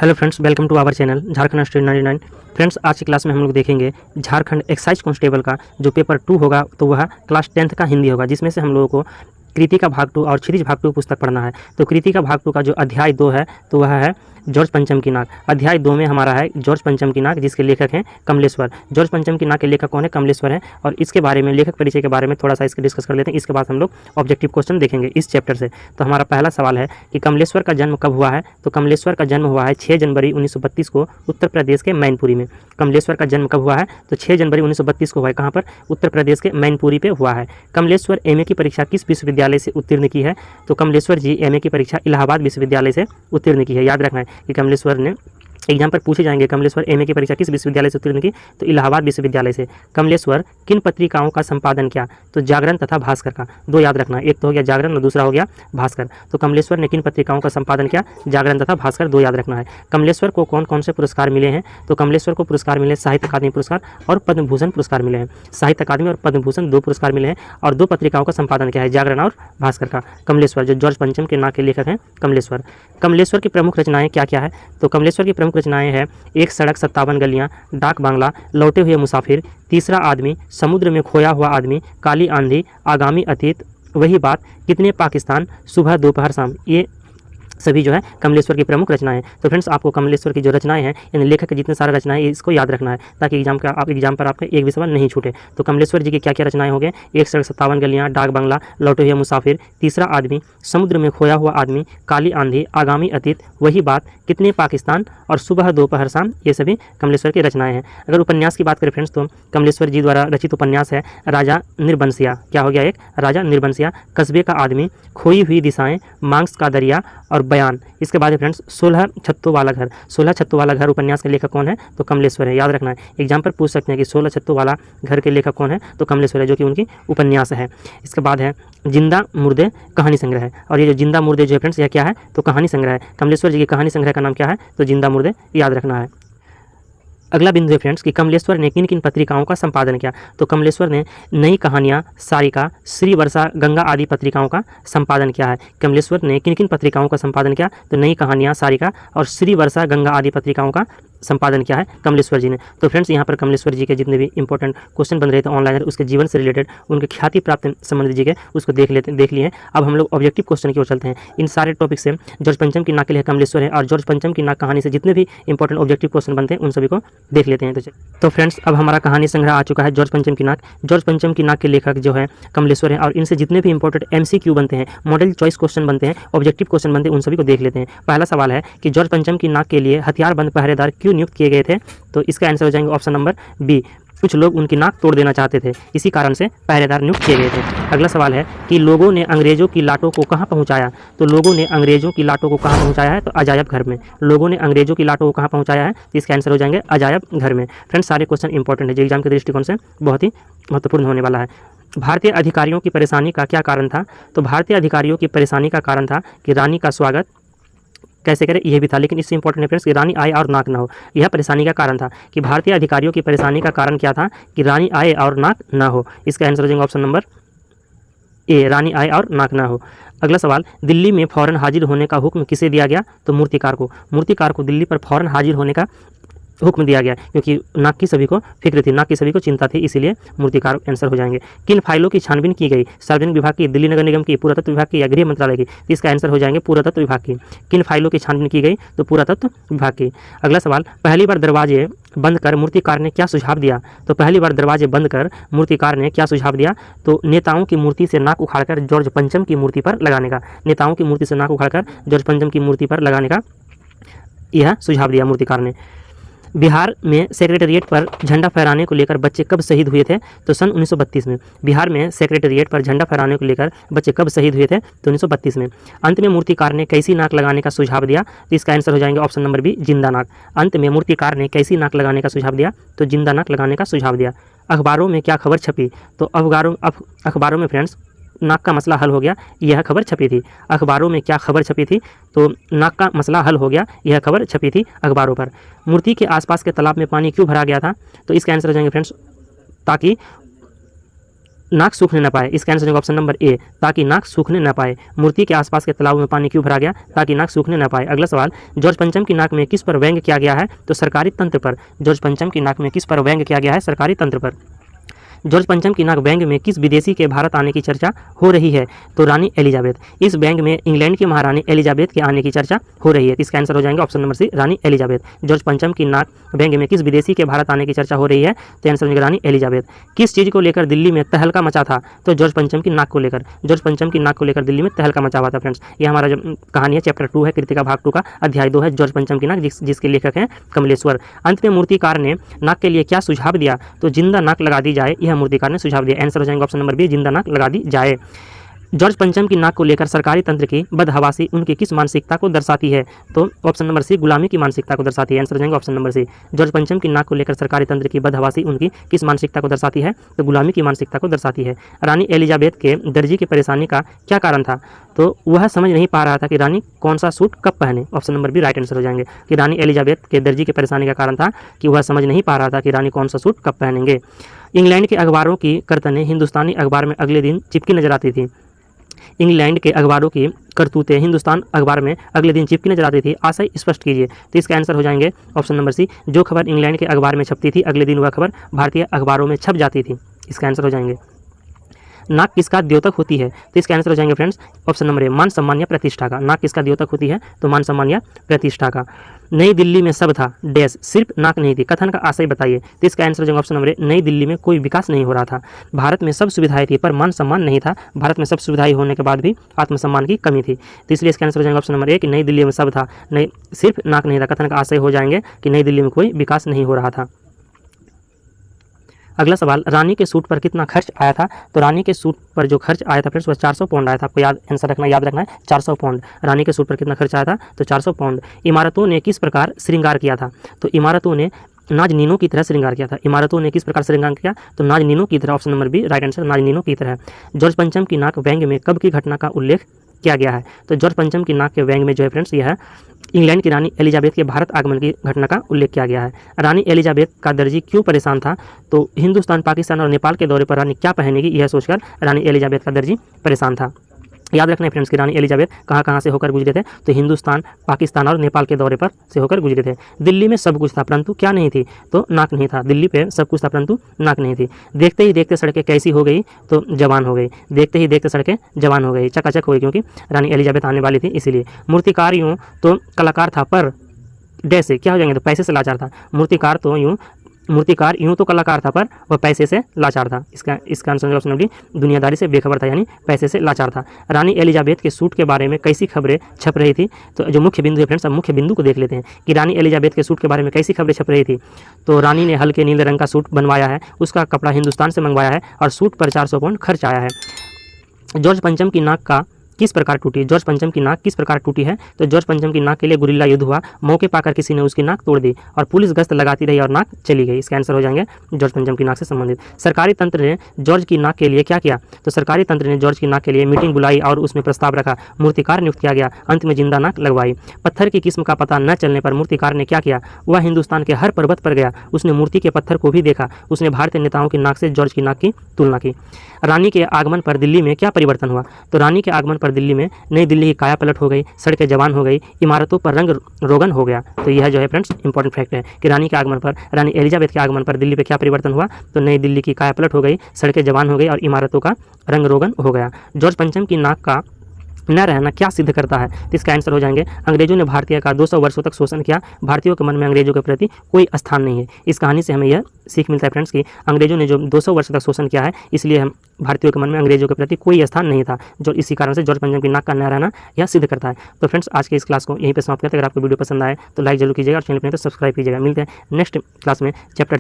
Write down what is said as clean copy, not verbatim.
Hello friends, welcome to our channel Jharkhand study 99। Friends, आज की class में हम लोग देखेंगे झारखंड एक्साइज कांस्टेबल का जो पेपर 2 होगा तो वह क्लास 10th का हिंदी होगा, जिसमें से हम लोगों को कृति का भाग 2 और क्षितिज भाग 2 पुस्तक पढ़ना है। तो कृति का भाग 2 का जो अध्याय 2 है तो वह है जॉर्ज पंचम की नाक। अध्याय 2 में हमारा है जॉर्ज पंचम की नाक, जिसके लेखक हैं कमलेश्वर। जॉर्ज पंचम की नाक के लेखक कौन है? कमलेश्वर है। और इसके बारे में, लेखक परिचय के बारे में थोड़ा सा इसके डिस्कस कर लेते हैं। इसके बाद हम लोग ऑब्जेक्टिव क्वेश्चन देखेंगे इस चैप्टर से। तो हमारा पहला सवाल है कि कमलेश्वर का जन्म कब हुआ है? तो कमलेश्वर का जन्म हुआ है 6 जनवरी 1932 को उत्तर प्रदेश के मैनपुरी में। कमलेश्वर का जन्म कब हुआ है? तो 6 जनवरी 1932 को हुआ है। कहाँ पर? उत्तर प्रदेश के मैनपुरी पे हुआ है। कमलेश्वर एमए की परीक्षा किस विश्वविद्यालय से उत्तीर्ण की है? तो कमलेश्वर जी एमए की परीक्षा इलाहाबाद विश्वविद्यालय से उत्तीर्ण की है। याद रखना है कि कमलेश्वर ने एग्जाम पर पूछे जाएंगे कमलेश्वर एमए की परीक्षा किस विश्वविद्यालय से उत्तीर्ण की? तो इलाहाबाद विश्वविद्यालय से। कमलेश्वर किन पत्रिकाओं का संपादन किया? तो जागरण तथा भास्कर का। दो याद रखना है, एक तो हो गया जागरण और दूसरा हो गया भास्कर। तो कमलेश्वर ने किन पत्रिकाओं का संपादन किया? जागरण तथा भास्कर। दो याद रखना है। कमलेश्वर को कौन कौन से पुरस्कार मिले हैं? तो कमलेश्वर को पुरस्कार मिले साहित्य अकादमी पुरस्कार और पद्म भूषण पुरस्कार मिले हैं। साहित्य अकादमी और पद्म भूषण 2 पुरस्कार मिले हैं। और 2 पत्रिकाओं का संपादन किया है, जागरण और भास्कर का। कमलेश्वर जो जॉर्ज पंचम के नाक के लेखक हैं कमलेश्वर। कमलेश्वर की प्रमुख रचनाएं क्या क्या है? तो कमलेश्वर की प्रमुख रचनाएं हैं एक सड़क 57 गलियां, डाक बांग्ला, लौटे हुए मुसाफिर, तीसरा आदमी, समुद्र में खोया हुआ आदमी, काली आंधी, आगामी अतीत, वही बात, कितने पाकिस्तान, सुबह दोपहर शाम। ये सभी जो है कमलेश्वर की प्रमुख रचनाएं हैं। तो फ्रेंड्स, आपको कमलेश्वर की जो रचनाएं हैं, यानी लेखक के जितने सारे रचनाएं इसको याद रखना है, ताकि एग्जाम पर आपका एक भी सवाल नहीं छूटे। तो कमलेश्वर जी की क्या क्या रचनाएं हो गए? एक सड़क 57 गलियां, डाक बांग्ला, लौटे हुए मुसाफिर, तीसरा आदमी, समुद्र में खोया हुआ आदमी, काली आंधी, आगामी अतीत, वही बात, कितने पाकिस्तान और सुबह दोपहर शाम। ये सभी कमलेश्वर की रचनाएं हैं। अगर उपन्यास की बात करें फ्रेंड्स, तो कमलेश्वर जी द्वारा रचित उपन्यास है राजा निर्बंसिया। क्या हो गया? एक राजा निर्बंसिया, कस्बे का आदमी, खोई हुई दिशाएं, मांस का दरिया और बयान। इसके बाद है फ्रेंड्स 16 छत्तों वाला घर। 16 छत्तों वाला घर उपन्यास के लेखक कौन है? तो कमलेश्वर है। याद रखना है, एग्जाम पर पूछ सकते हैं कि 16 छत्तों वाला घर के लेखक कौन है? तो कमलेश्वर है, जो कि उनकी उपन्यास है। इसके बाद है जिंदा मुर्दे कहानी संग्रह है। और ये जो जिंदा मुर्दे जो है फ्रेंड्स, यह क्या है? तो कहानी संग्रह है। कमलेश्वर जी की कहानी संग्रह का नाम क्या है? तो जिंदा मुर्दे। याद रखना है। अगला बिंदु है फ्रेंड्स कि कमलेश्वर ने किन किन पत्रिकाओं का संपादन किया? तो कमलेश्वर ने नई कहानियाँ, सारिका, श्री वर्षा, गंगा आदि पत्रिकाओं का संपादन किया है। कमलेश्वर ने किन किन पत्रिकाओं का संपादन किया? तो नई कहानियाँ, सारिका और श्री वर्षा, गंगा आदि पत्रिकाओं का संपादन किया है कमलेश्वर जी ने। तो फ्रेंड्स, यहाँ पर कमलेश्वर जी के जितने भी इंपॉर्टेंट क्वेश्चन बन रहे थे ऑनलाइन, उसके जीवन से रिलेटेड, उनके ख्याति प्राप्त संबंधित जी के, उसको देख लिए हैं। अब हम लोग ऑब्जेक्टिव क्वेश्चन की ओर चलते हैं। इन सारे टॉपिक से जॉर्ज पंचम की नाक के लिए कमलेश्वर है, और जॉर्ज पंचम की नाक कहानी से जितने भी इंपॉर्टेंट ऑब्जेक्टिव क्वेश्चन बनते हैं उन सभी को देख लेते हैं। तो फ्रेंड्स, अब हमारा कहानी संग्रह आ चुका है जॉर्ज पंचम की नाक। जॉर्ज पंचम की नाक के लेखक जो है कमलेश्वर है, और इनसे जितने भी इंपॉर्टेंट MCQ बनते हैं, मॉडल चॉइस क्वेश्चन बनते हैं, ऑब्जेक्टिव क्वेश्चन बनते हैं, उन सभी को देख लेते हैं। पहला सवाल है कि जॉर्ज पंचम की नाक के लिए हथियारबंद पहरेदार क्यों नियुक्त किए गए थे? तो इसका आंसर हो जाएंगे ऑप्शन नंबर बी, कुछ लोग उनकी नाक तोड़ देना चाहते थे, इसी कारण से पहरेदार नियुक्त किए गए थे। अगला सवाल है कि लोगों ने अंग्रेजों की लाटों को कहाँ पहुँचाया? तो लोगों ने अंग्रेजों की लाटों को कहाँ पहुँचाया है? तो अजायब घर में। लोगों ने अंग्रेजों की लाटों को कहाँ पहुँचाया है? तो इसका आंसर हो जाएंगे अजायब घर में। फ्रेंड्स, सारे क्वेश्चन इंपॉर्टेंट है जो एग्जाम के दृष्टिकोण से बहुत ही महत्वपूर्ण होने वाला है। भारतीय अधिकारियों की परेशानी का क्या कारण था? तो भारतीय अधिकारियों की परेशानी का कारण था कि रानी का स्वागत कैसे करें, यह भी था। लेकिन इससे इंपॉर्टेंट है फ्रेंड्स कि रानी आए और नाक ना हो, यह परेशानी का कारण था। कि भारतीय अधिकारियों की परेशानी का कारण क्या था? कि रानी आए और नाक ना हो। इसका आंसर हो जाएगा ऑप्शन नंबर ए, रानी आए और नाक ना हो। अगला सवाल, दिल्ली में फौरन हाजिर होने का हुक्म किसे दिया गया? तो मूर्तिकार को। मूर्तिकार को दिल्ली पर फौरन हाजिर होने का हुक्म दिया गया, क्योंकि नाक की सभी को फिक्र थी, नाक की सभी को चिंता थी, इसीलिए मूर्तिकार आंसर हो जाएंगे। किन फाइलों की छानबीन की गई? सार्वजनिक विभाग की, दिल्ली नगर निगम की, पुरातत्व विभाग की या गृह मंत्रालय की? तो इसका आंसर हो जाएंगे पुरातत्व विभाग की। किन फाइलों की छानबीन की गई? तो पुरातत्व विभाग की। अगला सवाल, पहली बार दरवाजे बंद कर मूर्तिकार ने क्या सुझाव दिया? तो पहली बार दरवाजे बंद कर मूर्तिकार ने क्या सुझाव दिया? तो नेताओं की मूर्ति से नाक उखाड़कर जॉर्ज पंचम की मूर्ति पर लगाने का। नेताओं की मूर्ति से नाक उखाड़कर जॉर्ज पंचम की मूर्ति पर लगाने का यह सुझाव दिया मूर्तिकार ने। बिहार में सेक्रेटेरिएट पर झंडा फहराने को लेकर बच्चे कब शहीद हुए थे? तो सन 1932 में। बिहार में सेक्रेटेरिएट पर झंडा फहराने को लेकर बच्चे कब शहीद हुए थे? तो 1932 में। अंत में मूर्तिकार ने कैसी नाक लगाने का सुझाव दिया? तो इसका आंसर हो जाएंगे ऑप्शन नंबर बी, जिंदा नाक। अंत में मूर्तिकार ने कैसी नाक लगाने का सुझाव दिया? तो जिंदा नाक लगाने का सुझाव दिया। अखबारों में क्या खबर छपी? तो अखबारों में फ्रेंड्स नाक का मसला हल हो गया, यह खबर छपी थी। अखबारों में क्या खबर छपी थी? तो नाक का मसला हल हो गया, यह खबर छपी थी अखबारों पर। मूर्ति के आसपास के तालाब में पानी क्यों भरा गया था? तो इसका आंसर हो जाएंगे फ्रेंड्स, ताकि नाक सूखने न पाए। इसका आंसर होगा ऑप्शन नंबर ए, ताकि नाक सूखने न पाए। मूर्ति के आसपास के तालाब में पानी क्यों भरा गया? ताकि नाक सूखने न पाए। अगला सवाल, जॉर्ज पंचम की नाक में किस पर व्यंग्य किया गया है? तो सरकारी तंत्र पर। जॉर्ज पंचम की नाक में किस पर व्यंग्य किया गया है? सरकारी तंत्र पर। जॉर्ज पंचम की नाक व्यंग्य में किस विदेशी के भारत आने की चर्चा हो रही है? तो रानी एलिजाबेथ। इस व्यंग्य में इंग्लैंड की महारानी एलिजाबेथ के आने की चर्चा हो रही है। इसका आंसर हो जाएंगे ऑप्शन नंबर सी, रानी एलिजाबेथ। जॉर्ज पंचम की नाक व्यंग्य में किस विदेशी के भारत आने की चर्चा हो रही है? तो आंसर हो जाएगा रानी एलिजाबेथ। किस चीज़ को लेकर दिल्ली में तहलका मचा था? तो जॉर्ज पंचम की नाक को लेकर। जॉर्ज पंचम की नाक को लेकर दिल्ली में तहलका मचा हुआ था फ्रेंड्स। ये हमारा जो कहानी है चैप्टर 2 है, कृतिका भाग 2 का अध्याय 2 है, जॉर्ज पंचम की नाक, जिसके लेखक हैं कमलेश्वर। अंत में मूर्तिकार ने नाक के लिए क्या सुझाव दिया? तो जिंदा नाक लगा दी जाए, यह मूर्तिकार ने सुझाव। आंसर हो जाएगा ऑप्शन नंबर बी, जिंदा नाक लगा दी जाए। जॉर्ज पंचम की नाक को लेकर सरकारी तंत्र की बदहवासी उनकी किस मानसिकता को दर्शाती है? तो ऑप्शन नंबर सी, गुलामी की मानसिकता को दर्शाती है। आंसर हो जाएगा ऑप्शन नंबर सी। जॉर्ज पंचम की नाक को लेकर सरकारी तंत्र की बदहवासी उनकी किस मानसिकता को दर्शाती है? तो गुलामी की मानसिकता को दर्शाती है। रानी एलिजाबेथ के दर्जी की परेशानी का क्या कारण था? तो वह समझ नहीं पा रहा था कि रानी कौन सा सूट कब पहने। Option number B right answer हो जाएंगे कि रानी एलिजाबेथ के दर्जी की परेशानी का कारण था कि वह समझ नहीं पा रहा था कि रानी कौन सा सूट कब पहनेंगे। इंग्लैंड के अखबारों की करतनें हिंदुस्तानी अखबार में अगले दिन चिपकी नजर आती थी। इंग्लैंड के अखबारों की करतूतें हिंदुस्तान अखबार में अगले दिन चिपकी नजर आती थी। आशय स्पष्ट कीजिए। तो इसका आंसर हो जाएंगे ऑप्शन नंबर सी, जो खबर इंग्लैंड के अखबार में छपती थी अगले दिन वह खबर भारतीय अखबारों में छप जाती थी। इसका आंसर हो जाएंगे। नाक किसका द्योतक होती है? तो इसका आंसर हो जाएंगे फ्रेंड्स ऑप्शन नंबर ए, मान सम्मान या प्रतिष्ठा का। नाक किसका द्योतक होती है? तो मान सम्मान या प्रतिष्ठा का। नई दिल्ली में सब था डैश, सिर्फ नाक नहीं थी। कथन का आशय बताइए। तो इसका आंसर हो जाएगा ऑप्शन नंबर ए, नई दिल्ली में कोई विकास नहीं हो रहा था। भारत में सब सुविधाएं थी पर मान सम्मान नहीं था। भारत में सब सुविधाएं होने के बाद भी आत्मसम्मान की कमी थी। तो इसलिए इसका आंसर हो जाएगा ऑप्शन नंबर ए कि नई दिल्ली में सब था, नई सिर्फ नाक नहीं था। कथन का आशय हो जाएंगे कि नई दिल्ली में कोई विकास नहीं हो रहा था। अगला सवाल, रानी के सूट पर कितना खर्च आया था? तो रानी के सूट पर जो खर्च आया था फ्रेंड्स वह 400 पाउंड आया था। आपको याद रखना है 400 पाउंड। रानी के सूट पर कितना खर्च आया था? तो 400 पाउंड। इमारतों ने किस प्रकार श्रृंगार किया था? तो इमारतों ने नाजनीनों की तरह श्रृंगार किया था। इमारतों ने किस प्रकार श्रृंगार किया? तो नाजनीनों की तरह। Option number B right answer, नाजनीनों की तरह। जॉर्ज पंचम की नाक व्यंग्य में कब की घटना का उल्लेख किया गया है? तो जॉर्ज पंचम की नाक के व्यंग्य में जो है फ्रेंड्स यह है इंग्लैंड की रानी एलिजाबेथ के भारत आगमन की घटना का उल्लेख किया गया है। रानी एलिजाबेथ का दर्जी क्यों परेशान था? तो हिंदुस्तान, पाकिस्तान और नेपाल के दौरे पर रानी क्या पहनेगी यह सोचकर रानी एलिजाबेथ का दर्जी परेशान था। याद रखना है फ्रेंड्स कि रानी एलिजाबेथ कहाँ से होकर गुजरे थे? तो हिंदुस्तान, पाकिस्तान और नेपाल के दौरे पर से होकर गुजरे थे। दिल्ली में सब कुछ था परंतु क्या नहीं थी? तो नाक नहीं था। दिल्ली पे सब कुछ था परंतु नाक नहीं थी। देखते ही देखते सड़कें कैसी हो गई? तो जवान हो गई। देखते ही देखते सड़कें जवान हो गई, चकाचक हो गई, क्योंकि रानी एलिजाबेथ आने वाली थी इसीलिए। मूर्तिकार यूँ तो कलाकार था पर डैश से क्या हो जाएंगे? तो पैसे से लाचार था। मूर्तिकार यूँ तो कलाकार था पर वह पैसे से लाचार था। इसका आंसर ऑप्शन नंबर डी, दुनियादारी से बेखबर था, यानी पैसे से लाचार था। रानी एलिजाबेथ के सूट के बारे में कैसी खबरें छप रही थी? तो जो मुख्य बिंदु है फ्रेंड्स, अब मुख्य बिंदु को देख लेते हैं कि रानी एलिजाबेथ के सूट के बारे में कैसी खबरें छप रही थी। तो रानी ने हल्के नीले रंग का सूट बनवाया है, उसका कपड़ा हिंदुस्तान से मंगवाया है और सूट पर 400 पाउंड खर्च आया है। जॉर्ज पंचम की नाक का किस प्रकार टूटी? जॉर्ज पंचम की नाक किस प्रकार टूटी है? तो जॉर्ज पंचम की नाक के लिए गुरिल्ला युद्ध हुआ। मौके पाकर किसी ने उसकी नाक तोड़ दी और पुलिस गश्त लगाती रही और नाक चली गई। इसका आंसर हो जाएंगे जॉर्ज पंचम की नाक से संबंधित। सरकारी तंत्र ने जॉर्ज की नाक के लिए क्या किया? तो सरकारी तंत्र ने जॉर्ज की नाक के लिए मीटिंग बुलाई और उसमें प्रस्ताव रखा। मूर्तिकार नियुक्त किया गया। अंत में जिंदा नाक लगवाई। पत्थर की किस्म का पता न चलने पर मूर्तिकार ने क्या किया? वह हिंदुस्तान के हर पर्वत पर गया। उसने मूर्ति के पत्थर को भी देखा। उसने भारतीय नेताओं की नाक से जॉर्ज की नाक की तुलना की। रानी के आगमन पर दिल्ली में क्या परिवर्तन हुआ? तो रानी के आगमन पर दिल्ली में नई दिल्ली की काया पलट हो गई, सड़कें जवान हो गई, इमारतों पर रंग रोगन हो गया। तो यह जो है फ्रेंड्स इंपॉर्टेंट फैक्ट है कि रानी के आगमन पर, रानी एलिजाबेथ के आगमन पर दिल्ली पे क्या परिवर्तन हुआ? तो नई दिल्ली की काया पलट हो गई, सड़कें जवान हो गई और इमारतों का रंग रोगन हो गया। जॉर्ज पंचम की नाक का न रहना क्या सिद्ध करता है? तो इसका आंसर हो जाएंगे अंग्रेजों ने भारतीय का 200 वर्षों तक शोषण किया। भारतीयों के मन में अंग्रेजों के प्रति कोई स्थान नहीं है। इस कहानी से हमें यह सीख मिलता है फ्रेंड्स कि अंग्रेजों ने जो 200 वर्ष तक शोषण किया है, इसलिए हम भारतीयों के मन में अंग्रेजों के प्रति कोई स्थान नहीं था, जो इसी कारण से जॉर्ज पंचम की नाक का न रहना यह सिद्ध करता है। तो फ्रेंड्स आज के इस क्लास को यहीं पर समाप्त करते हैं। अगर आपको वीडियो पसंद आए तो लाइक जरूर कीजिएगा और चैनल पर तो सब्सक्राइब कीजिएगा। मिलते हैं नेक्स्ट क्लास में चैप्टर